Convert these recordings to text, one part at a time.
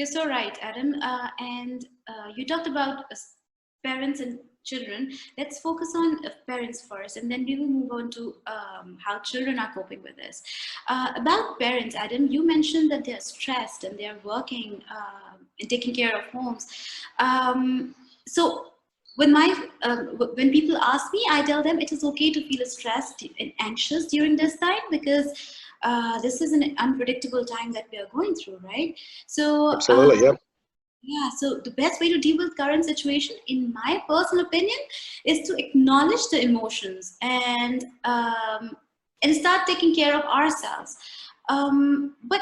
You're so right, Adam. And you talked about parents and children. Let's focus on parents first, and then we will move on to how children are coping with this. About parents, Adam, you mentioned that they're stressed and they're working and taking care of homes. So when people ask me, I tell them it is okay to feel stressed and anxious during this time, because this is an unpredictable time that we are going through, right? So Absolutely, yep. yeah, so the best way to deal with current situation, in my personal opinion, is to acknowledge the emotions and start taking care of ourselves. But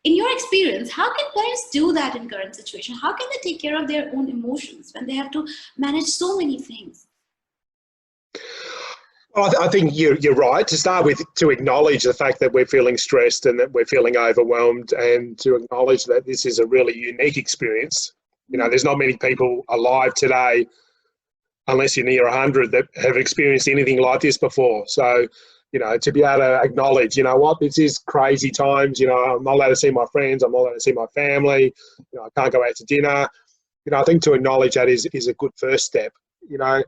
in your experience, how can parents do that in current situation? How can they take care of their own emotions when they have to manage so many things? Well, I think you're right. To start with, to acknowledge the fact that we're feeling stressed and that we're feeling overwhelmed, and to acknowledge that this is a really unique experience. You know, there's not many people alive today, unless you're near 100, that have experienced anything like this before. So, you know, to be able to acknowledge, you know what, this is crazy times. You know, I'm not allowed to see my friends. I'm not allowed to see my family. You know, I can't go out to dinner. You know, I think to acknowledge that is a good first step. You know,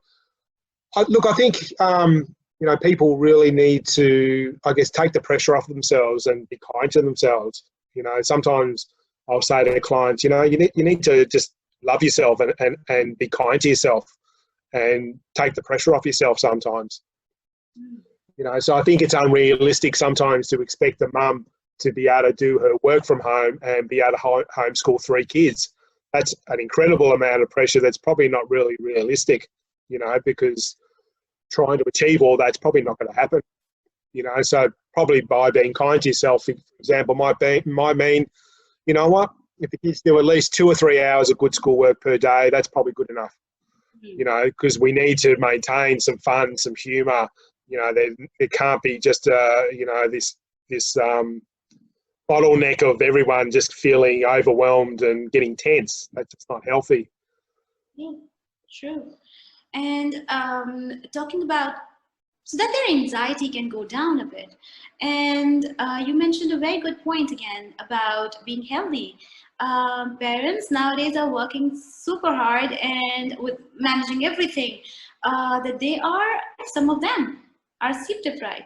I think, you know, people really need to, I guess, take the pressure off themselves and be kind to themselves. You know, sometimes I'll say to clients, you know, you need to just love yourself and be kind to yourself and take the pressure off yourself sometimes. You know, so I think it's unrealistic sometimes to expect a mum to be able to do her work from home and be able to homeschool 3 kids. That's an incredible amount of pressure that's probably not really realistic, you know, because trying to achieve all that's probably not going to happen, you know. So probably by being kind to yourself, for example, might mean, you know what, if the kids do at least 2 or 3 hours of good schoolwork per day, that's probably good enough, you know, because we need to maintain some fun, some humour. You know, there can't be just, you know, this bottleneck of everyone just feeling overwhelmed and getting tense. That's just not healthy. Yeah, true. And talking about, so that their anxiety can go down a bit. And you mentioned a very good point again about being healthy. Parents nowadays are working super hard and with managing everything, that they are, some of them are sleep deprived.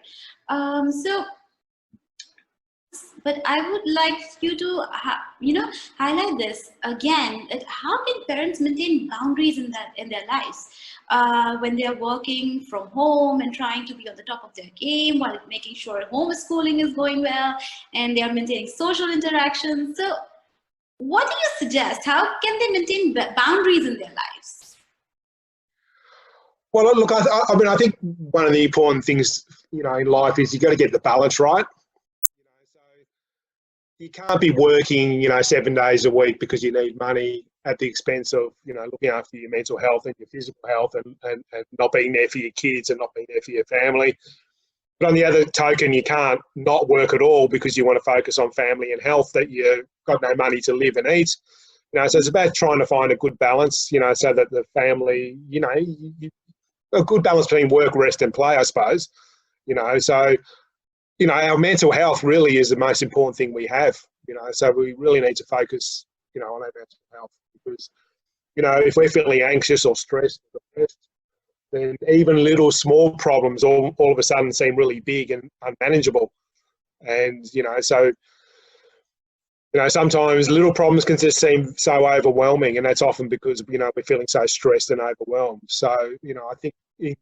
But I would like you to, you know, highlight this again. That how can parents maintain boundaries in their lives when they are working from home and trying to be on the top of their game while making sure homeschooling is going well and they are maintaining social interactions. So, what do you suggest? How can they maintain boundaries in their lives? Well, look, I mean, I think one of the important things, you know, in life is you got to get the balance right. You can't be working, you know, 7 days a week because you need money at the expense of, you know, looking after your mental health and your physical health and not being there for your kids and not being there for your family. But on the other token, you can't not work at all because you want to focus on family and health, that you've got no money to live and eat. You know, so it's about trying to find a good balance, you know, so that the family, you know, a good balance between work, rest and play, I suppose. You know, so, you know, our mental health really is the most important thing we have, you know, so we really need to focus, you know, on our mental health, because, you know, if we're feeling anxious or stressed or depressed, then even little small problems all of a sudden seem really big and unmanageable. And, you know, so, you know, sometimes little problems can just seem so overwhelming, and that's often because, you know, we're feeling so stressed and overwhelmed. So, you know, I think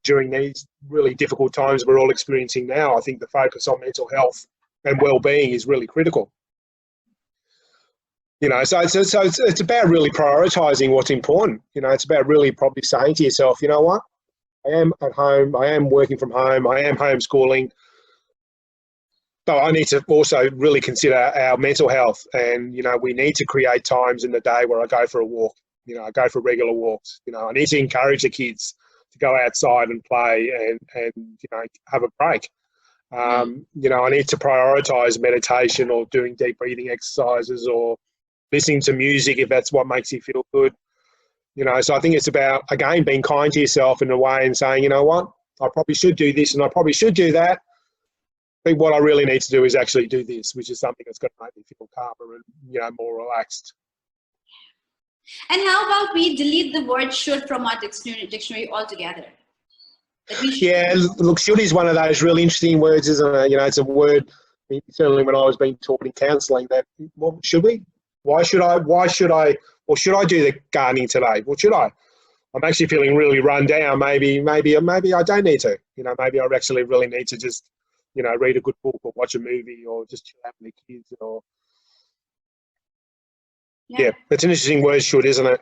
during these really difficult times we're all experiencing now, I think the focus on mental health and well-being is really critical. You know, so it's about really prioritising what's important. You know, it's about really probably saying to yourself, you know what, I am at home, I am working from home, I am homeschooling, but I need to also really consider our mental health. And, you know, we need to create times in the day where I go for a walk, you know, I go for regular walks. You know, I need to encourage the kids to go outside and play and you know, have a break. You know, I need to prioritise meditation or doing deep breathing exercises or listening to music if that's what makes you feel good. You know, so I think it's about, again, being kind to yourself in a way and saying, you know what, I probably should do this and I probably should do that. I think what I really need to do is actually do this, which is something that's going to make me feel calmer and, you know, more relaxed. And how about we delete the word should from our dictionary altogether? Yeah, look, should is one of those really interesting words, isn't it? You know, it's a word, certainly when I was being taught in counselling, that, well, should we? Why should I? Or should I do the gardening today? Well, should I? I'm actually feeling really run down. Maybe I don't need to. You know, maybe I actually really need to just, you know, read a good book or watch a movie or just chill out with the kids. Or yeah, it's an interesting word, should, isn't it?